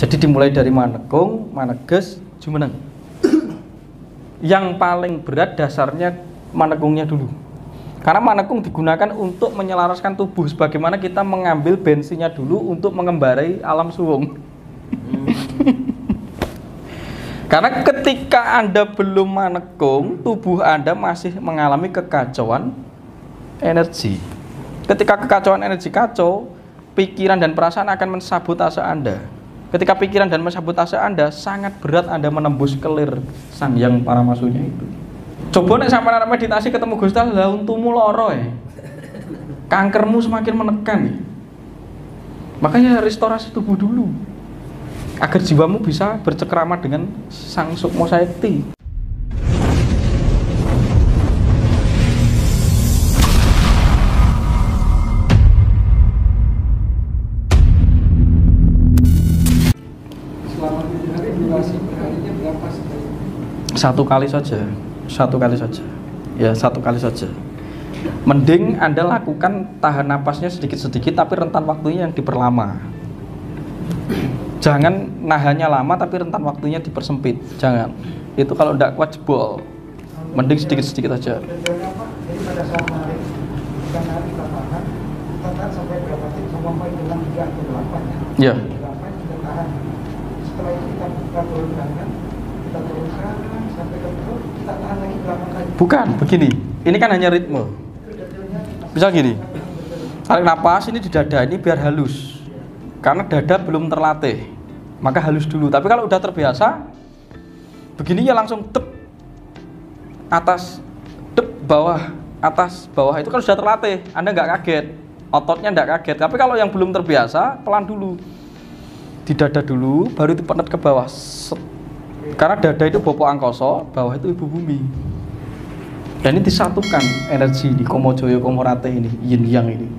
Jadi dimulai dari Manekung, Maneges, Jumeneng. Yang paling berat dasarnya Manekungnya dulu. Karena Manekung digunakan untuk menyelaraskan tubuh, sebagaimana kita mengambil bensinnya dulu untuk mengembarai alam suwung. Karena ketika Anda belum Manekung, tubuh Anda masih mengalami kekacauan energi. Ketika kekacauan energi kacau, pikiran dan perasaan akan mensabotase Anda. Ketika pikiran dan mensabotase Anda, sangat berat Anda menembus kelir sang yang paramasunya itu. Coba nek sampean arep meditasi ketemu Gusti Allah, untumu loro ya. Kankermu semakin menekan ya. Makanya restorasi tubuh dulu. Agar jiwamu bisa bercengkrama dengan sang Sukma Sakti. Selama 7 hari durasi perharinya berapa sekali? Satu kali saja. Ya, satu kali saja. Mending Anda lakukan tahan napasnya sedikit-sedikit tapi rentan waktunya yang diperlama. Jangan nahannya lama tapi rentan waktunya dipersempit. Jangan. Itu kalau tidak kuat jebol. Mending sedikit-sedikit aja. Jadi pada saat hari kita tahan sampai berapa detik sampai dengan 3 atau 8 ya. Ya. 8 kita tahan. Setelah itu kita turunkan sampai ke perut, kita tahan lagi 8 kali. Bukan, begini. Ini kan hanya ritme. Bisa gini. Tarik napas ini di dada ini biar halus. Karena dada belum terlatih, maka halus dulu. Tapi kalau udah terbiasa, begini ya langsung tep atas, tep bawah, atas bawah. Itu kalau sudah terlatih, Anda nggak kaget, ototnya nggak kaget. Tapi kalau yang belum terbiasa, pelan dulu, di dada dulu, baru dipenet ke bawah. Karena dada itu Bopo Angkoso, bawah itu Ibu Bumi. Dan ini disatukan energi di Komo Joyo Komo Rate ini, yin yang ini.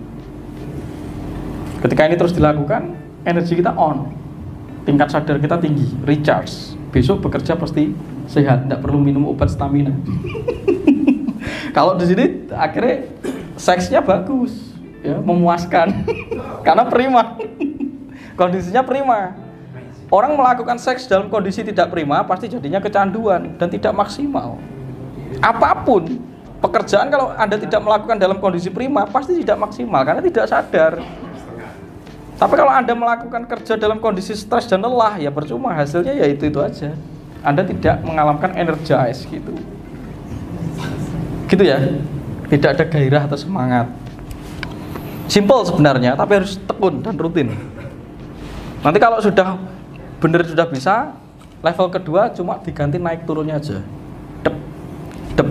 Ketika ini terus dilakukan, energi kita on, tingkat sadar kita tinggi, recharge. Besok bekerja pasti sehat, tidak perlu minum obat stamina. Kalau di sini akhirnya seksnya bagus, ya, memuaskan, karena prima, kondisinya prima. Orang melakukan seks dalam kondisi tidak prima pasti jadinya kecanduan dan tidak maksimal. Apapun pekerjaan kalau Anda tidak melakukan dalam kondisi prima pasti tidak maksimal karena tidak sadar. Tapi kalau Anda melakukan kerja dalam kondisi stres dan lelah, ya percuma, hasilnya ya itu aja. Anda tidak mengalami energize gitu. Gitu ya. Tidak ada gairah atau semangat. Simple sebenarnya, tapi harus tekun dan rutin. Nanti kalau sudah benar sudah bisa, level kedua cuma diganti naik turunnya aja. Dep, dep,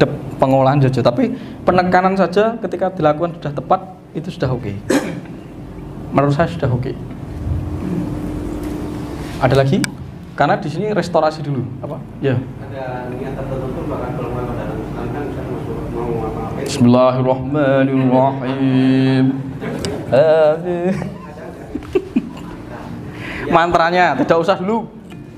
dep, pengolahan saja. Tapi penekanan saja ketika dilakukan sudah tepat, itu sudah oke. Menurut saya sudah oke. Ada lagi? Karena di sini restorasi dulu. Apa? Ya. Ada niat tertentu bahkan kalau mau dalam Islam kan bisa mau apa-apa. Bismillahirrahmanirrahim. Mantranya tidak usah dulu.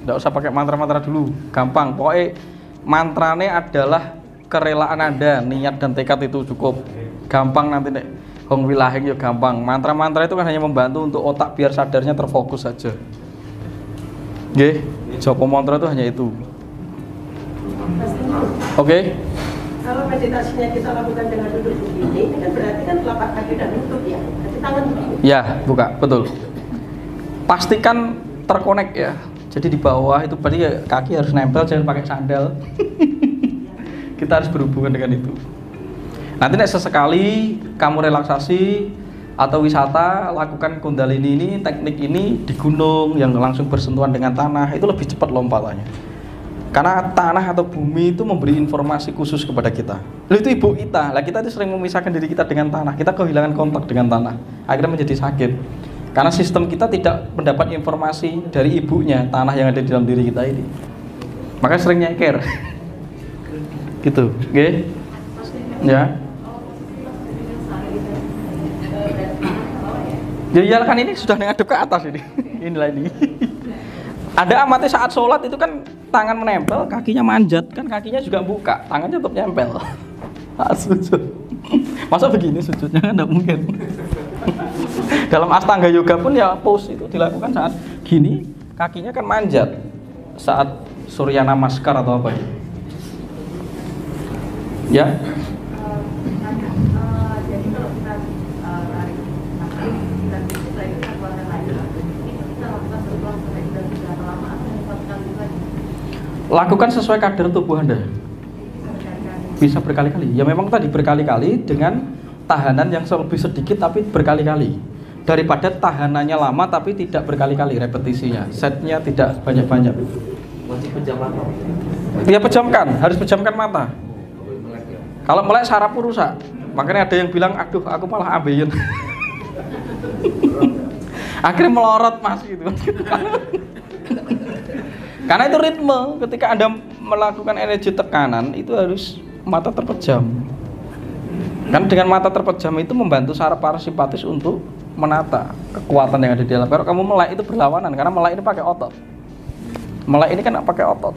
Tidak usah pakai mantra-mantra dulu. Gampang. Pokoknya mantranya adalah kerelaan Anda, niat dan tekad itu cukup. Gampang nanti nek Hong Wilahing ya gampang. Mantra-mantra itu kan hanya membantu untuk otak biar sadarnya terfokus saja. Nggih, Joko mantra itu hanya itu. Oke. Kalau meditasinya kita lakukan dengan duduk begini, ini kan berarti kan telapak kaki dan lutut ya. Jadi tangan begini. Ya, buka, betul. Pastikan terkonek ya. Jadi di bawah itu berarti ya, kaki harus nempel, jangan pakai sandal. Kita harus berhubungan dengan itu. Nanti sesekali kamu relaksasi atau wisata, lakukan kundalini ini, teknik ini di gunung yang langsung bersentuhan dengan tanah, itu lebih cepat lompatannya. Karena tanah atau bumi itu memberi informasi khusus kepada kita. Lalu itu ibu kita. Lah kita itu sering memisahkan diri kita dengan tanah. Kita kehilangan kontak dengan tanah. Akhirnya menjadi sakit. Karena sistem kita tidak mendapat informasi dari ibunya, tanah yang ada di dalam diri kita ini. Maka sering nyeker. Gitu, oke? Okay? Ya. Ya kan ini sudah ngadep ke atas ini. Inilah ini. Ada amati saat sholat itu kan tangan menempel, kakinya manjat, kan kakinya juga buka, tangannya tetap nyempel. Saat sujud. Masa begini sujudnya kan enggak mungkin. Dalam Astanga Yoga pun ya pose itu dilakukan saat gini, kakinya kan manjat saat Surya Namaskar atau apa ya. Ya. Jadi kalau kita tarik nafas, kita lagi kita keluarkan lagi. Ini kita lakukan berulang sampai sudah berapa lama atau satu kali lagi? Lakukan sesuai kadar tubuh Anda. Bisa berkali-kali. Ya memang tadi berkali-kali dengan tahanan yang lebih sedikit tapi berkali-kali. Daripada tahanannya lama tapi tidak berkali-kali repetisinya. Setnya tidak banyak-banyak. Wajib pejam mata. Ya pejamkan, harus pejamkan mata. Kalau melek sarafku rusak. Makanya ada yang bilang, aduh aku malah ambeien. Akhirnya melorot mas gitu. Karena itu ritme. Ketika Anda melakukan energi tekanan itu harus mata terpejam. Kan dengan mata terpejam itu membantu saraf parasimpatis untuk menata kekuatan yang ada di dalam. Kalau kamu melek itu berlawanan karena melek ini pakai otot. Melek ini kan pakai otot.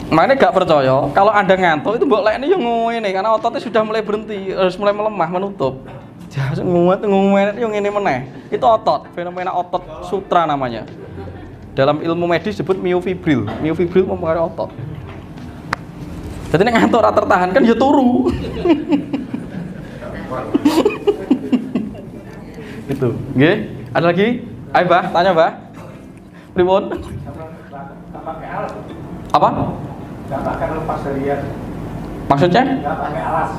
Makanya gak percaya kalau Anda ngantuk itu mbok lek ini yang ngene karena ototnya sudah mulai berhenti, harus mulai melemah, menutup. Jangan nguwet yang ini meneh. Itu otot, fenomena otot sutra namanya. Dalam ilmu medis disebut miofibril. Miofibril mempengaruhi otot. Jadi nek ngantuk ora tertahan kan ya turu. Itu. Nggih. Ada lagi? Ayo, Mbah, tanya, Mbah. Pripun? Nggak pakai alas. Apa? Nggak pakai lepas dari ya. Maksudnya? Nggak pakai alas.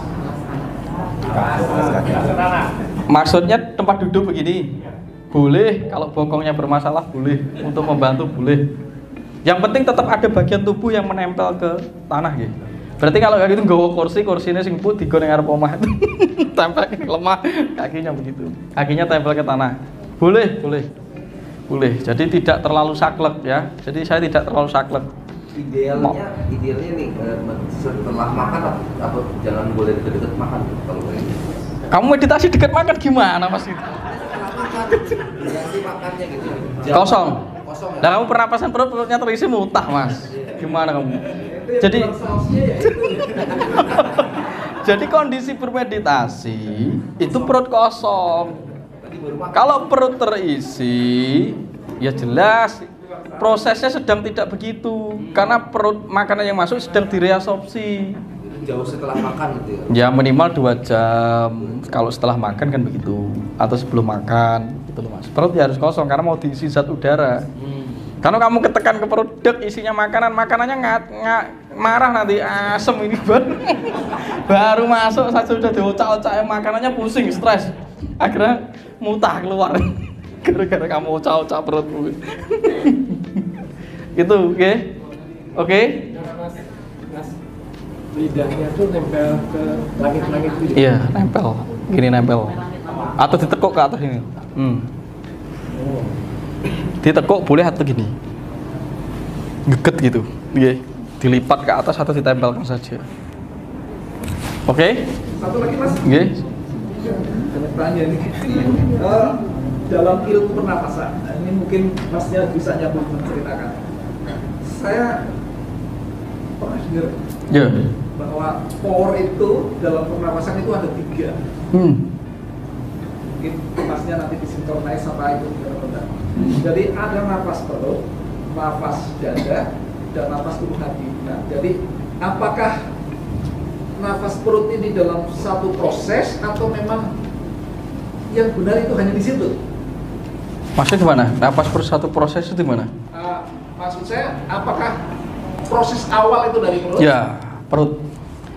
Maksudnya tempat duduk begini. Boleh kalau bokongnya bermasalah, boleh. Untuk membantu boleh. Yang penting tetap ada bagian tubuh yang menempel ke tanah gitu. Berarti kalau kayak gitu nggawa kursinya sing put digo ning arep omah. Tempel lemah kakinya begitu. Kakinya tempel ke tanah. Boleh. Jadi tidak terlalu saklek ya. Jadi saya tidak terlalu saklek. Idealnya nih setelah makan atau jangan boleh deket-deket makan kalau kayak gitu. Kamu meditasi dekat makan gimana Mas itu? Ganti makannya gitu. Kosong. Kosong ya. Nah, kamu pernapasan perutnya terisi mutah, Mas. Gimana kamu? Jadi jadi kondisi bermeditasi itu perut kosong. Kalau perut terisi, ya jelas prosesnya sedang tidak begitu karena perut makanan yang masuk sedang direabsorpsi. Jauh setelah makan gitu ya. Ya minimal 2 jam kalau setelah makan kan begitu atau sebelum makan gitu loh Mas. Perut ya harus kosong karena mau diisi zat udara. Kalau kamu ketekan ke perut dek isinya makanannya nggak marah nanti asem ini baru masuk saja sudah diocak-ocak makanannya pusing stres akhirnya mutah keluar gara-gara kamu ocak-ocak perutmu. Itu oke? Mas, lidahnya tuh nempel ke langit-langit gitu. Iya, nempel. Gini nempel. Atau ditekuk ke atas ini. Ditekuk boleh atau gini. Geget gitu. Nggih. Dilipat ke atas atau ditempelkan saja. Oke? Satu lagi Mas. Nggih. Banyak tanya nih. Dalam ilmu pernapasan, ini mungkin Masnya bisa nyambung menceritakan. Saya pernah dengar Ya. bahwa power itu dalam pernapasan itu ada 3. Mungkin Masnya nanti disinkronais sama itu benar-benar. Jadi ada napas perut, napas dada, dan napas tubuh hati. Nah, jadi apakah napas perut ini dalam satu proses atau memang yang benar itu hanya di situ? Maksudnya gimana? Napas per satu proses itu gimana? Maksud saya, apakah proses awal itu dari perut? Ya, perut.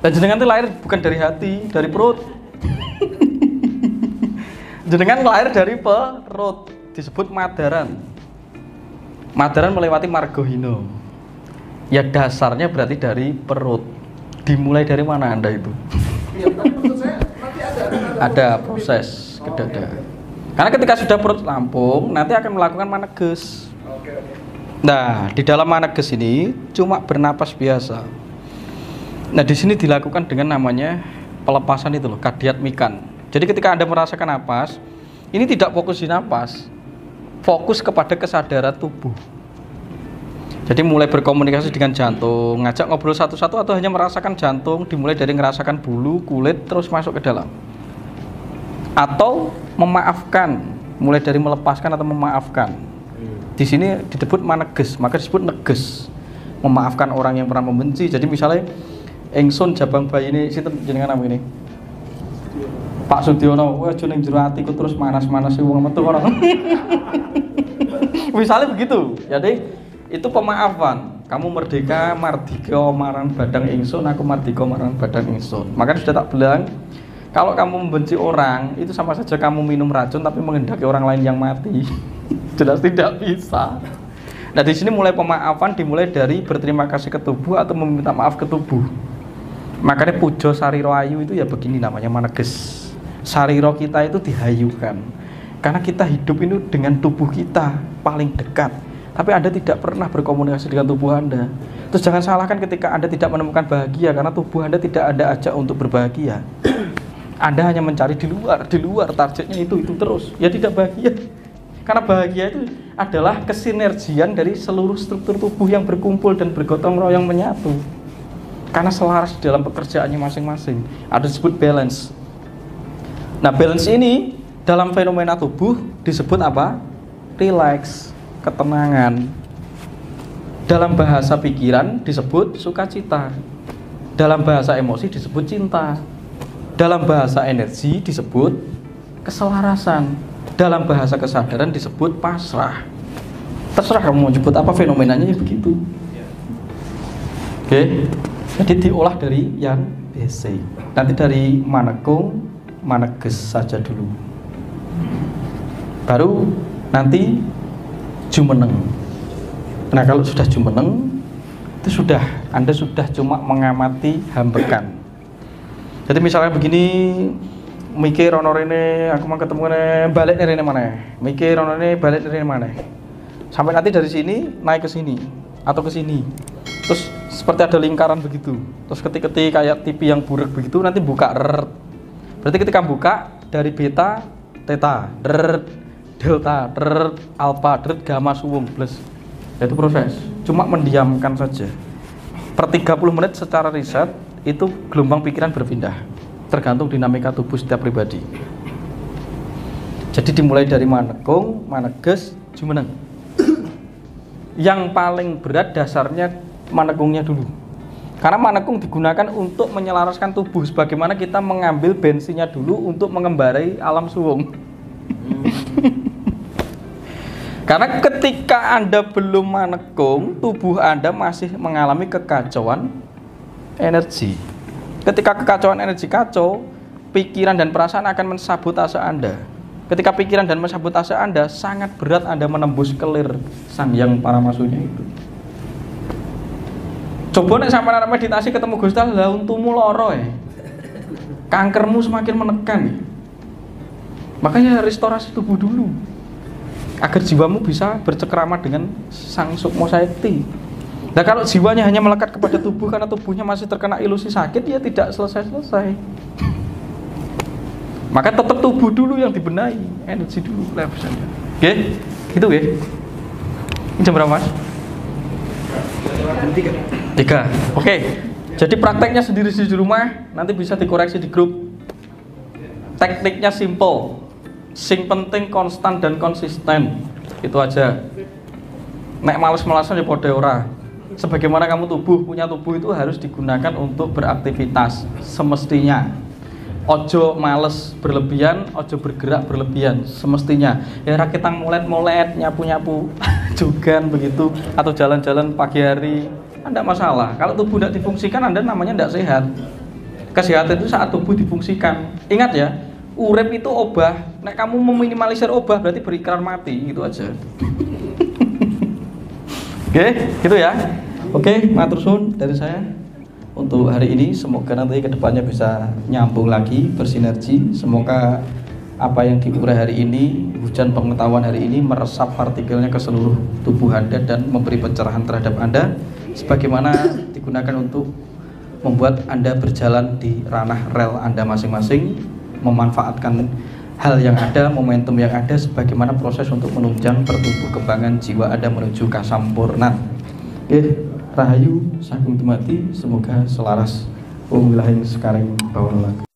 Dan jenengan itu lahir bukan dari hati, dari perut. Jenengan lahir dari perut, disebut madaran. Madaran melewati margohino. Ya dasarnya berarti dari perut. Dimulai dari mana Anda itu? Ya, tapi maksud saya nanti Ada proses ke dada. Karena ketika sudah perut rampung, nanti akan melakukan maneges. Oke. Nah, di dalam maneges ini cuma bernapas biasa. Nah, di sini dilakukan dengan namanya pelepasan itu loh, kadiatmikan. Jadi ketika Anda merasakan napas, ini tidak fokus di napas, fokus kepada kesadaran tubuh. Jadi mulai berkomunikasi dengan jantung, ngajak ngobrol satu-satu atau hanya merasakan jantung, dimulai dari merasakan bulu, kulit, terus masuk ke dalam. atau memaafkan, mulai dari melepaskan atau memaafkan. Di sini disebut maneges, maka disebut neges, memaafkan orang yang pernah membenci. Jadi misalnya ingsun jabang bayi ini sinten jenengan nama ini Pak Sudiono, wah aja ning jero atiku terus manas-manasi wong metu kono. Misalnya begitu. Jadi itu pemaafan. Kamu merdeka mardika marang badang ingsun, aku mardika marang badang ingsun. Makanya sudah tak bilang, kalau kamu membenci orang itu sama saja kamu minum racun tapi menghendaki orang lain yang mati. Jelas tidak bisa. Nah di sini mulai pemaafan dimulai dari berterima kasih ke tubuh atau meminta maaf ke tubuh. Makanya pujo sariro ayu itu ya begini namanya maneges. Sariro kita itu dihayukan karena kita hidup ini dengan tubuh kita paling dekat, tapi Anda tidak pernah berkomunikasi dengan tubuh Anda. Terus jangan salahkan ketika Anda tidak menemukan bahagia karena tubuh Anda tidak Anda ajak untuk berbahagia. Anda hanya mencari di luar targetnya itu terus, ya tidak bahagia. Karena bahagia itu adalah kesinergian dari seluruh struktur tubuh yang berkumpul dan bergotong royong menyatu. Karena selaras dalam pekerjaannya masing-masing. Ada disebut balance. Nah balance ini dalam fenomena tubuh disebut apa? Relax, ketenangan. Dalam bahasa pikiran disebut sukacita. Dalam bahasa emosi disebut cinta. Dalam bahasa energi disebut keselarasan. Dalam bahasa kesadaran disebut pasrah. Terserah kamu mau sebut apa, fenomenanya begitu. Oke. Jadi diolah dari yang basic. Nanti dari manekung, maneges saja dulu. Baru nanti jumeneng. Nah kalau sudah jumeneng, itu sudah Anda sudah cuma mengamati hambekan. Jadi misalnya begini, mikir ono rene, aku mau ketemu rene, balik rene mana? Mikir ono rene, balik rene mana? Sampai nanti dari sini naik ke sini atau ke sini. Terus seperti ada lingkaran begitu. Terus ketik-ketik kayak TV yang burik begitu, nanti buka rrrt. Berarti ketika buka dari beta, theta, rrrt, delta, rrrt, alpha, rrrt, gamma, suwung, plus. Itu proses. Cuma mendiamkan saja. Per 30 menit secara riset itu gelombang pikiran berpindah. Tergantung dinamika tubuh setiap pribadi. Jadi dimulai dari manekung, maneges, jumeneng. Yang paling berat dasarnya manekungnya dulu. Karena manekung digunakan untuk menyelaraskan tubuh, sebagaimana kita mengambil bensinnya dulu untuk mengembarai alam suwung. Karena ketika Anda belum manekung, tubuh Anda masih mengalami kekacauan energi. Ketika kekacauan energi kacau, pikiran dan perasaan akan mensabotase Anda. Ketika pikiran dan mensabotase Anda, sangat berat Anda menembus kelir sang yang paramasunya itu. Coba nek sampeyan arep meditasi ketemu Gusti Allah, untumu loro ya. Kankermu semakin menekan. Makanya restorasi tubuh dulu. Agar jiwamu bisa bercengkrama dengan sang sukma sakti. Nah kalau jiwanya hanya melekat kepada tubuh karena tubuhnya masih terkena ilusi sakit, ya tidak selesai-selesai. Maka tetap tubuh dulu yang dibenahi, energi dulu levelnya. Oke, gitu ya. Ini jam berapa Mas? 3. Oke. Jadi prakteknya sendiri di rumah, nanti bisa dikoreksi di grup. Tekniknya simple, sing penting konstan dan konsisten. Itu aja. Nek males-malesan ya podo ora. Sebagaimana kamu punya tubuh itu harus digunakan untuk beraktivitas semestinya. Ojo males berlebihan, ojo bergerak berlebihan semestinya. Ya kita molet-molet, nyapu-nyapu juga begitu, atau jalan-jalan pagi hari, Anda masalah. Kalau tubuh tidak difungsikan, Anda namanya tidak sehat. Kesehatan itu saat tubuh difungsikan. Ingat ya, urip itu obah. Nek kamu meminimalisir obah berarti berikrar mati, gitu aja. Oke, gitu ya. Oke, matur suwun dari saya untuk hari ini. Semoga nanti kedepannya bisa nyambung lagi, bersinergi. Semoga apa yang diurai hari ini, hujan pengetahuan hari ini meresap partikelnya ke seluruh tubuh Anda dan memberi pencerahan terhadap Anda, sebagaimana digunakan untuk membuat Anda berjalan di ranah rel Anda masing-masing, memanfaatkan hal yang ada, momentum yang ada, sebagaimana proses untuk menunjang pertumbuh kembangan jiwa Anda menuju kasampurnan. Rahayu sagung dumadi, semoga selaras. Om wilahing sekarang bawang lagu.